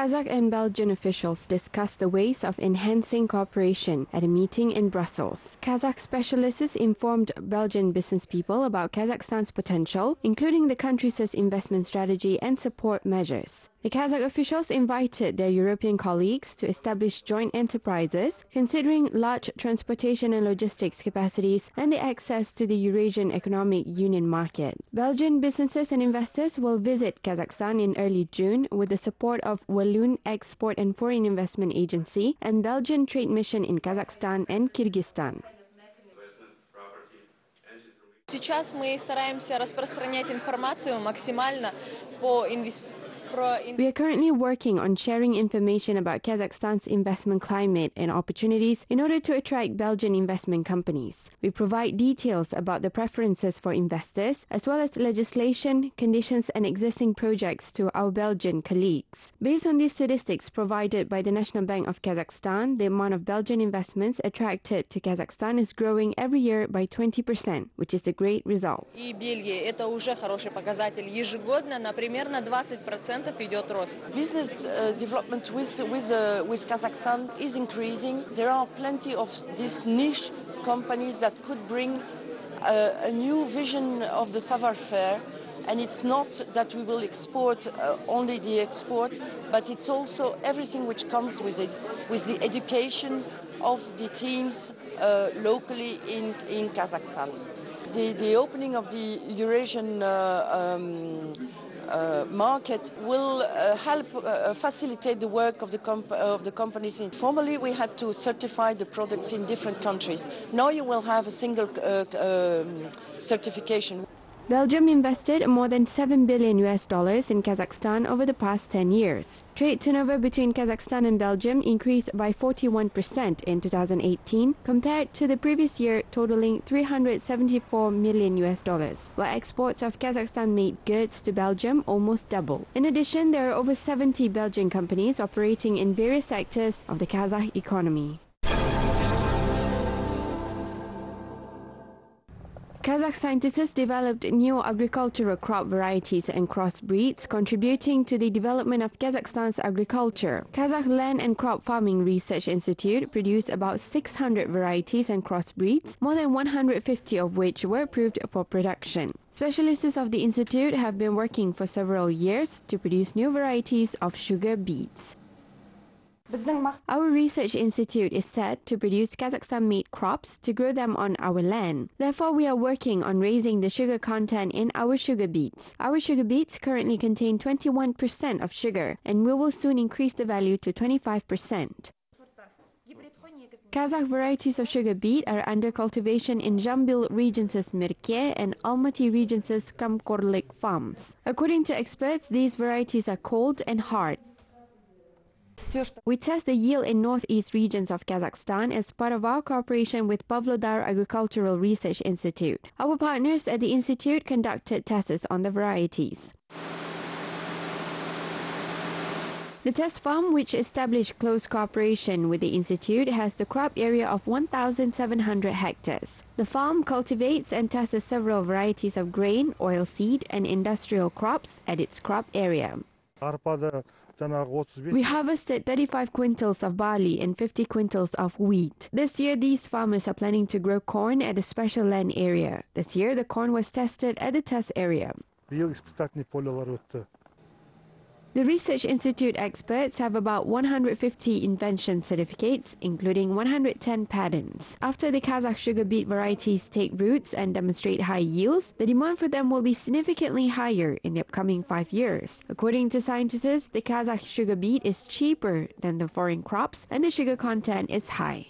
Kazakh and Belgian officials discussed the ways of enhancing cooperation at a meeting in Brussels. Kazakh specialists informed Belgian business people about Kazakhstan's potential, including the country's investment strategy and support measures. The Kazakh officials invited their European colleagues to establish joint enterprises, considering large transportation and logistics capacities and the access to the Eurasian Economic Union market. Belgian businesses and investors will visit Kazakhstan in early June with the support of Walloon Export and Foreign Investment Agency and Belgian Trade Mission in Kazakhstan and Kyrgyzstan. Сейчас мы стараемся распространять информацию максимально по We are currently working on sharing information about Kazakhstan's investment climate and opportunities in order to attract Belgian investment companies. We provide details about the preferences for investors, as well as legislation, conditions and existing projects to our Belgian colleagues. Based on these statistics provided by the National Bank of Kazakhstan, the amount of Belgian investments attracted to Kazakhstan is growing every year by 20%, which is a great result. И Бельгия – это уже хороший показатель. Ежегодно, например, на 20% идет рост. Business development with Kazakhstan is increasing. There are plenty of these niche companies that could bring a new vision of the savoir-faire. And it's not that we will export only the export, but it's also everything which comes with it, with the education of the teams locally in Kazakhstan. The opening of the Eurasian market will help facilitate the work of the companies. Formerly, we had to certify the products in different countries. Now you will have a single certification. Belgium invested more than $7 billion in Kazakhstan over the past 10 years. Trade turnover between Kazakhstan and Belgium increased by 41% in 2018 compared to the previous year, totaling $374 million, while exports of Kazakhstan-made goods to Belgium almost doubled. In addition, there are over 70 Belgian companies operating in various sectors of the Kazakh economy. Kazakh scientists developed new agricultural crop varieties and crossbreeds, contributing to the development of Kazakhstan's agriculture. Kazakh Land and Crop Farming Research Institute produced about 600 varieties and crossbreeds, more than 150 of which were approved for production. Specialists of the institute have been working for several years to produce new varieties of sugar beets. Our research institute is set to produce Kazakhstan-made crops to grow them on our land. Therefore, we are working on raising the sugar content in our sugar beets. Our sugar beets currently contain 21% of sugar, and we will soon increase the value to 25%. Kazakh varieties of sugar beet are under cultivation in Jambil region's Mirke and Almaty region's Kamkorlik farms. According to experts, these varieties are cold and hard. We test the yield in northeast regions of Kazakhstan as part of our cooperation with Pavlodar Agricultural Research Institute. Our partners at the institute conducted tests on the varieties. The test farm, which established close cooperation with the institute, has the crop area of 1,700 hectares. The farm cultivates and tests several varieties of grain, oilseed, and industrial crops at its crop area. We harvested 35 quintals of barley and 50 quintals of wheat. This year, these farmers are planning to grow corn at a special land area. This year, the corn was tested at the test area. The Research Institute experts have about 150 invention certificates, including 110 patents. After the Kazakh sugar beet varieties take roots and demonstrate high yields, the demand for them will be significantly higher in the upcoming 5 years. According to scientists, the Kazakh sugar beet is cheaper than the foreign crops, and the sugar content is high.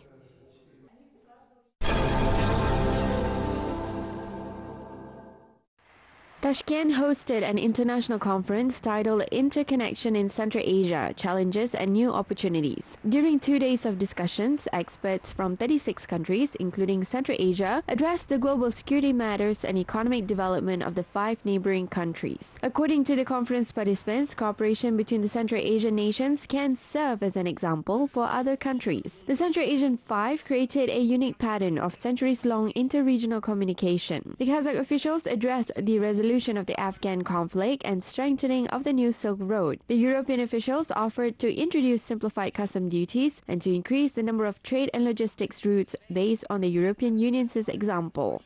Tashkent hosted an international conference titled Interconnection in Central Asia, Challenges and New Opportunities. During 2 days of discussions, experts from 36 countries, including Central Asia, addressed the global security matters and economic development of the 5 neighboring countries. According to the conference participants, cooperation between the Central Asian nations can serve as an example for other countries. The Central Asian 5 created a unique pattern of centuries-long inter-regional communication. The Kazakh officials addressed the resolution resolution of the Afghan conflict and strengthening of the new Silk Road. The European officials offered to introduce simplified custom duties and to increase the number of trade and logistics routes based on the European Union's example.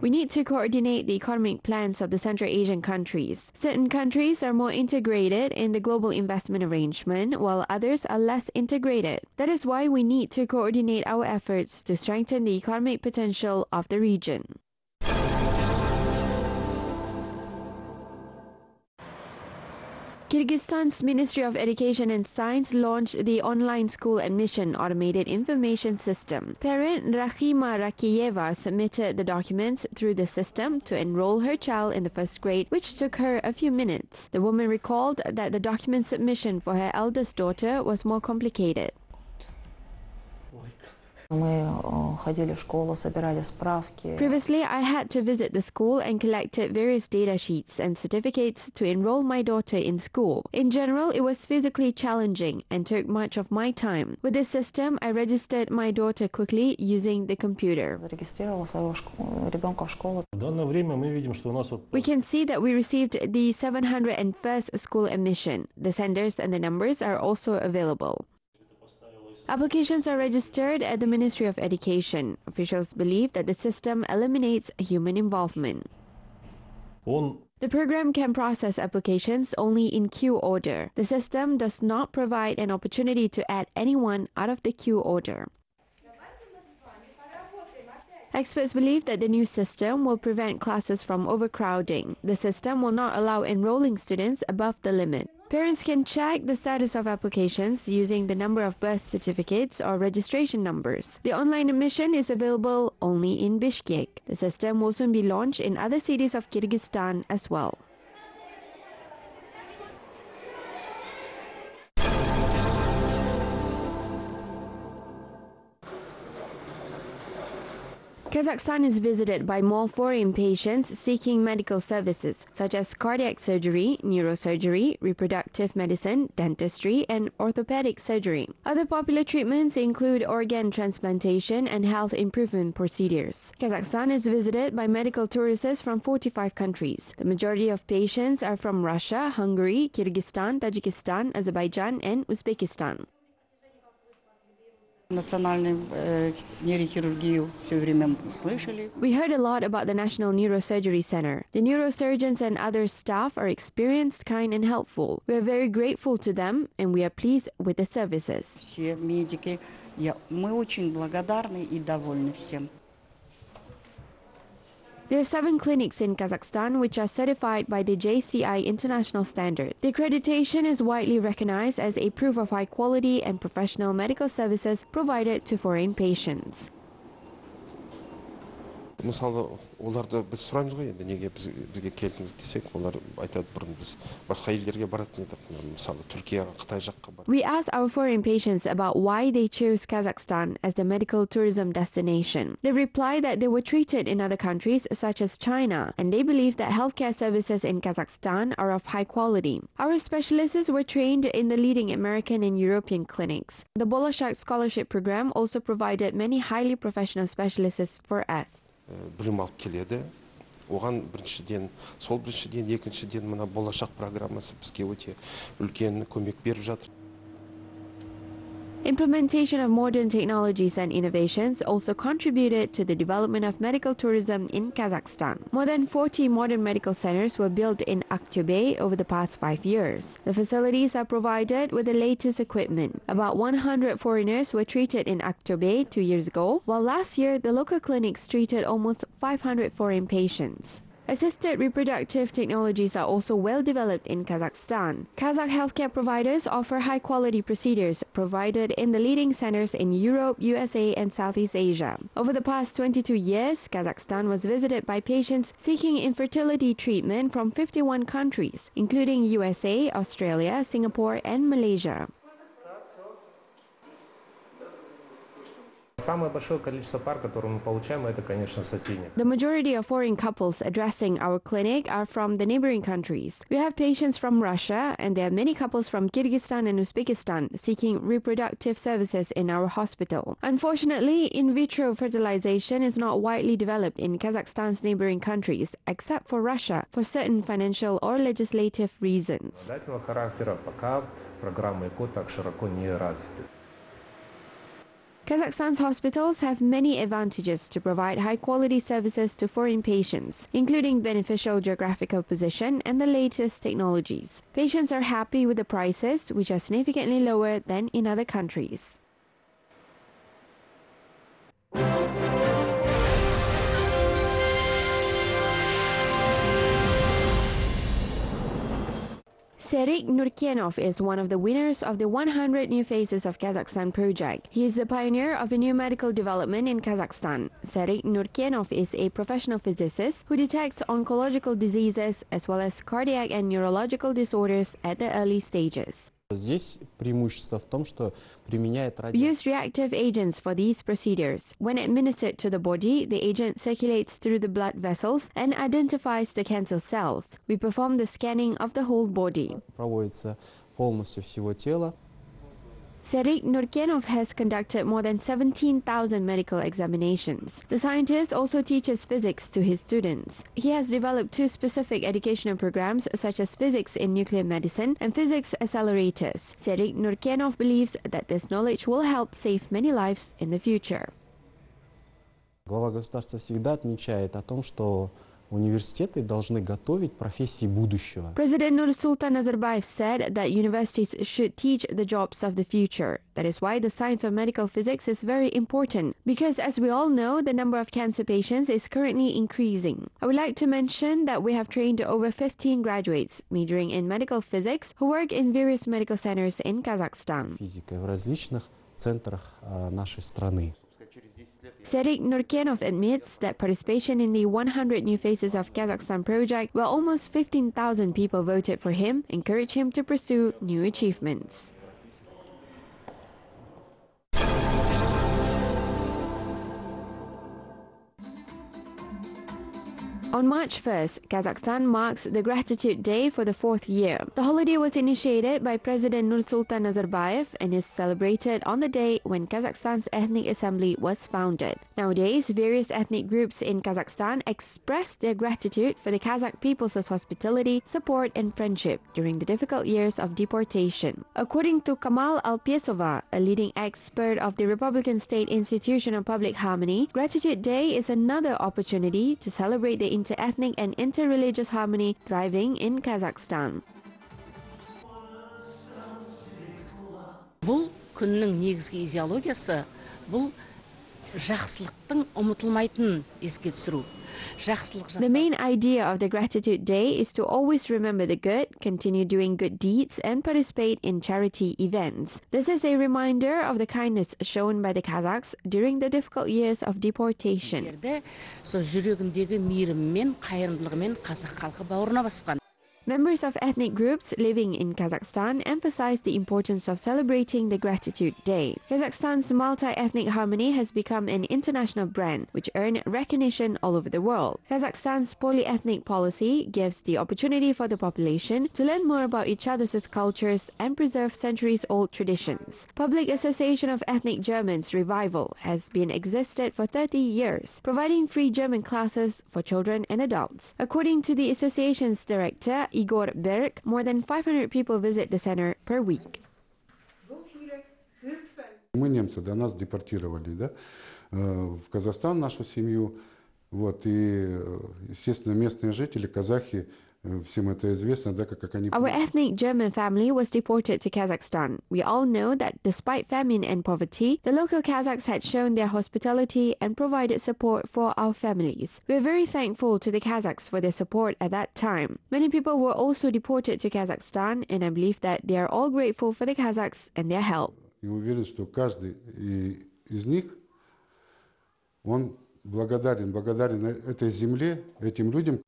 We need to coordinate the economic plans of the Central Asian countries. Certain countries are more integrated in the global investment arrangement, while others are less integrated. That is why we need to coordinate our efforts to strengthen the economic potential of the region. Kyrgyzstan's Ministry of Education and Science launched the online school admission automated information system. Parent Rakhima Rakiyeva submitted the documents through the system to enroll her child in the first grade, which took her a few minutes. The woman recalled that the document submission for her eldest daughter was more complicated. Previously, I had to visit the school and collected various data sheets and certificates to enroll my daughter in school. In general, it was physically challenging and took much of my time. With this system, I registered my daughter quickly using the computer. We can see that we received the 701st school admission. The senders and the numbers are also available. Applications are registered at the Ministry of Education. Officials believe that the system eliminates human involvement. The program can process applications only in queue order. The system does not provide an opportunity to add anyone out of the queue order. Experts believe that the new system will prevent classes from overcrowding. The system will not allow enrolling students above the limit. Parents can check the status of applications using the number of birth certificates or registration numbers. The online admission is available only in Bishkek. The system will soon be launched in other cities of Kyrgyzstan as well. Kazakhstan is visited by more foreign patients seeking medical services such as cardiac surgery, neurosurgery, reproductive medicine, dentistry, and orthopedic surgery. Other popular treatments include organ transplantation and health improvement procedures. Kazakhstan is visited by medical tourists from 45 countries. The majority of patients are from Russia, Hungary, Kyrgyzstan, Tajikistan, Azerbaijan, and Uzbekistan. We heard a lot about the National Neurosurgery Center. The neurosurgeons and other staff are experienced, kind, and helpful. We are very grateful to them, and we are pleased with the services. There are 7 clinics in Kazakhstan which are certified by the JCI International Standard. The accreditation is widely recognized as a proof of high quality and professional medical services provided to foreign patients. Оларды біз сұраймыз ғой, енді неге бізге келдіңіз десек, олар айтады бұрын біз басқа елдерге баратын едік, мысалы Түркияға, Қытай жаққа барып. We asked our foreign patients about why they chose Kazakhstan as the medical tourism destination. They replied that they were treated in other countries such as China, and they believe that healthcare services in Kazakhstan are of high quality. Our specialists were trained in the leading American and European clinics. The Bolashak Scholarship Program also provided many highly professional specialists for us. Білім алып келеді. Оған біріншіден, екіншіден мына болашақ программасы бізге өте үлкен көмек беріп жатыр. Implementation of modern technologies and innovations also contributed to the development of medical tourism in Kazakhstan. More than 40 modern medical centers were built in Aktobe over the past 5 years. The facilities are provided with the latest equipment. About 100 foreigners were treated in Aktobe 2 years ago, while last year the local clinics treated almost 500 foreign patients. Assisted reproductive technologies are also well developed in Kazakhstan. Kazakh healthcare providers offer high-quality procedures provided in the leading centers in Europe, USA, and Southeast Asia. Over the past 22 years, Kazakhstan was visited by patients seeking infertility treatment from 51 countries, including USA, Australia, Singapore, and Malaysia. Самое большое количество пар, которые мы получаем, это, конечно, соседи. The majority of foreign couples addressing our clinic are from the neighboring countries. We have patients from Russia, and there are many couples from Kyrgyzstan and Uzbekistan seeking reproductive services in our hospital. Unfortunately, in vitro fertilization is not widely developed in Kazakhstan's neighboring countries, except for Russia, for certain financial or legislative reasons. Обязательного характера пока программы ЭКО так широко не развиты. Kazakhstan's hospitals have many advantages to provide high-quality services to foreign patients, including beneficial geographical position and the latest technologies. Patients are happy with the prices, which are significantly lower than in other countries. Serik Nurkenov is one of the winners of the 100 New Faces of Kazakhstan project. He is the pioneer of a new medical development in Kazakhstan. Serik Nurkenov is a professional physicist who detects oncological diseases as well as cardiac and neurological disorders at the early stages. Здесь преимущество в том, что применяет We use reactive agents for these procedures. When administered to the body, the agent circulates through the blood vessels and identifies the cancer cells. We perform the scanning of the whole body. Проводится полностью всего тела. Serik Nurkenov has conducted more than 17,000 medical examinations. The scientist also teaches physics to his students. He has developed two specific educational programs such as physics in nuclear medicine and physics accelerators. Serik Nurkenov believes that this knowledge will help save many lives in the future. Глава государства всегда отмечает о том, что университеты должны готовить профессии будущего. President Nursultan Nazarbayev said that universities should teach the jobs of the future. That is why the science of medical physics is very important, because as we all know, the number of cancer patients is currently increasing. I would like to mention that we have trained over 15 graduates majoring in medical physics who work in various medical centers in Kazakhstan. Физика в различных центрах нашей страны. Serik Nurkenov admits that participation in the 100 New Faces of Kazakhstan project, where almost 15,000 people voted for him, encouraged him to pursue new achievements. On March 1st, Kazakhstan marks the Gratitude Day for the fourth year. The holiday was initiated by President Nursultan Nazarbayev and is celebrated on the day when Kazakhstan's ethnic assembly was founded. Nowadays, various ethnic groups in Kazakhstan express their gratitude for the Kazakh people's hospitality, support, and friendship during the difficult years of deportation. According to Kamal Alpiesova, a leading expert of the Republican State Institution of Public Harmony, Gratitude Day is another opportunity to celebrate the inter-ethnic and inter-religious harmony thriving in Kazakhstan. Бұл күннің негізгі идеологиясы бұл жақсылықтың ұмытылмайтынын еске түсіру. The main idea of the Gratitude Day is to always remember the good, continue doing good deeds, and participate in charity events. This is a reminder of the kindness shown by the Kazakhs during the difficult years of deportation. Сол жүрегіндегі мейіріммен, қайырымдылығымен қазақ халқы бауырына басқан. Members of ethnic groups living in Kazakhstan emphasize the importance of celebrating the Gratitude Day. Kazakhstan's multi-ethnic harmony has become an international brand, which earned recognition all over the world. Kazakhstan's polyethnic policy gives the opportunity for the population to learn more about each other's cultures and preserve centuries-old traditions. Public Association of Ethnic Germans Revival has been existed for 30 years, providing free German classes for children and adults. According to the association's director, Igor Berg, more than 500 people visit the center per week. Мы немцы до нас депортировали, да, в Казахстан нашу семью, вот, и, естественно, местные жители, казахи, всем это известно, да, как они... Our ethnic German family was deported to Kazakhstan. We all know that despite famine and poverty, the local Kazakhs had shown their hospitality and provided support for our families. We are very thankful to the Kazakhs for their support at that time. Many people were also deported to Kazakhstan, and I believe that they are all grateful for the Kazakhs and their help. И уверен, что каждый из них, он благодарен этой земле, этим людям.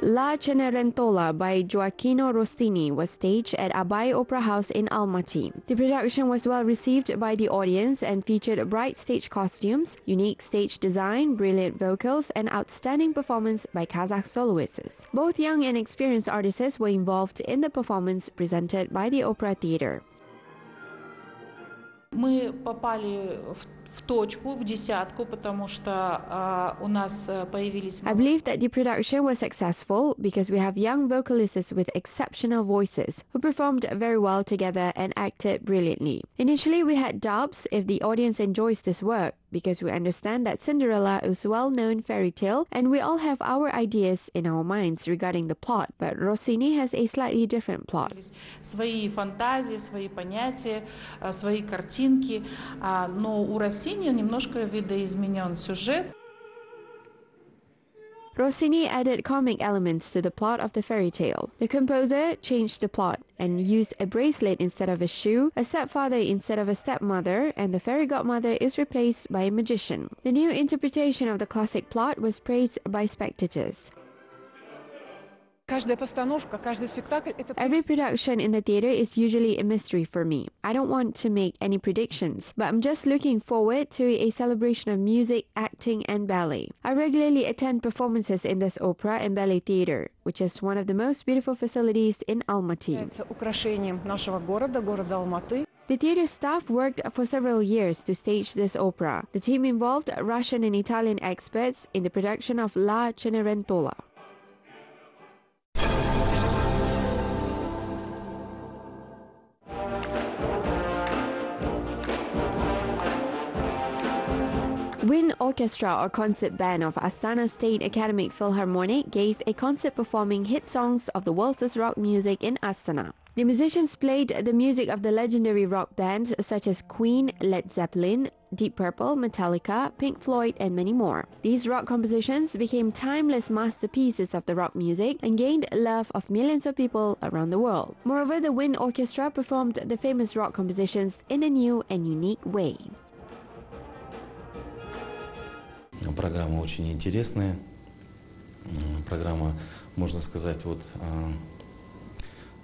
La Cenerentola by Gioacchino Rossini was staged at Abai Opera House in Almaty. The production was well received by the audience and featured bright stage costumes, unique stage design, brilliant vocals, and outstanding performance by Kazakh soloists. Both young and experienced artists were involved in the performance presented by the Opera Theatre. Мы попали в точку, в десятку, потому что у нас появились... I believe that the production was successful because we have young vocalists with exceptional voices who performed very well together and acted brilliantly. Initially, we had doubts if the audience enjoys this work because we understand that Cinderella is a well-known fairy tale and we all have our ideas in our minds regarding the plot, but Rossini has a slightly different plot. Свои фантазии, свои понятия, свои картинки, но у Россини немножко видоизменен сюжет. Rossini added comic elements to the plot of the fairy tale. The composer changed the plot and used a bracelet instead of a shoe, a stepfather instead of a stepmother, and the fairy godmother is replaced by a magician. The new interpretation of the classic plot was praised by spectators. Every production in the theatre is usually a mystery for me. I don't want to make any predictions, but I'm just looking forward to a celebration of music, acting, and ballet. I regularly attend performances in this opera and ballet theatre, which is one of the most beautiful facilities in Almaty. The theatre staff worked for several years to stage this opera. The team involved Russian and Italian experts in the production of La Cenerentola. Wind Orchestra or Concert Band of Astana State Academic Philharmonic gave a concert performing hit songs of the world's rock music in Astana. The musicians played the music of the legendary rock bands such as Queen, Led Zeppelin, Deep Purple, Metallica, Pink Floyd, and many more. These rock compositions became timeless masterpieces of the rock music and gained love of millions of people around the world. Moreover, the Wind Orchestra performed the famous rock compositions in a new and unique way. Программа очень интересная. Программа, можно сказать,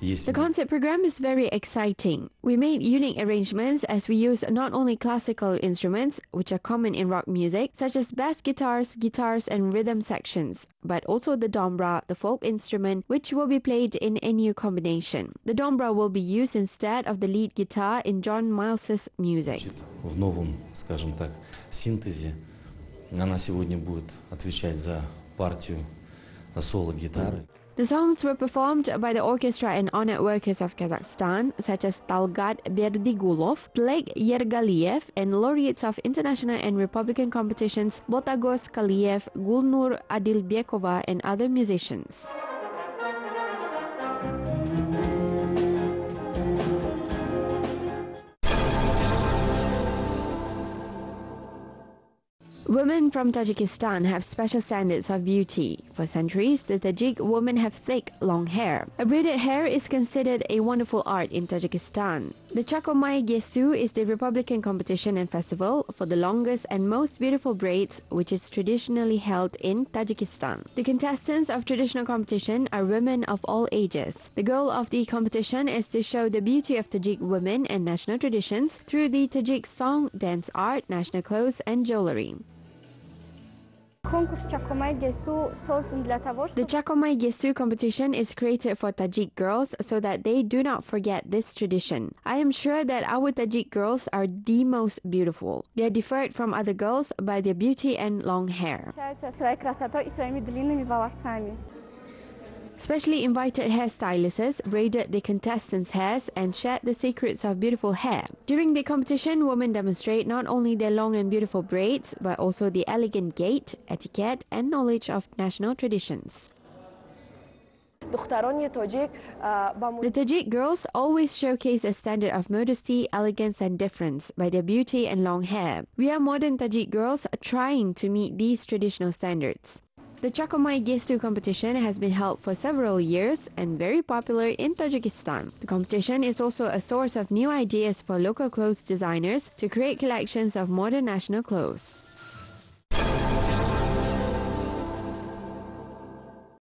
The concert program is very exciting. We made unique arrangements as we use not only classical instruments, which are common in rock music, such as bass guitars, and rhythm sections, but also the dombra, the folk instrument, which will be played in a new combination. The dombra will be used instead of the lead guitar in John Miles's music. В новом, скажем так, синтезе она сегодня будет отвечать за партию соло-гитары. The songs were performed by the orchestra and honored workers of Kazakhstan, such as Talgat Berdigulov, Blake Yergaliev, and laureates of international and Republican competitions Botagos Kaliev, Gulnur Adilbekova, and other musicians. Women from Tajikistan have special standards of beauty. For centuries, the Tajik women have thick, long hair. A braided hair is considered a wonderful art in Tajikistan. The Chakomai Gesu is the Republican competition and festival for the longest and most beautiful braids, which is traditionally held in Tajikistan. The contestants of traditional competition are women of all ages. The goal of the competition is to show the beauty of Tajik women and national traditions through the Tajik song, dance art, national clothes, and jewelry. The Chakomai Gesu competition is created for Tajik girls so that they do not forget this tradition. I am sure that our Tajik girls are the most beautiful. They are different from other girls by their beauty and long hair. Specially invited hairstylists braided the contestants' hairs and shared the secrets of beautiful hair. During the competition, women demonstrate not only their long and beautiful braids, but also the elegant gait, etiquette, and knowledge of national traditions. The Tajik girls always showcase a standard of modesty, elegance, and difference by their beauty and long hair. We are modern Tajik girls trying to meet these traditional standards. The Chakomai Gesu competition has been held for several years and very popular in Tajikistan. The competition is also a source of new ideas for local clothes designers to create collections of modern national clothes.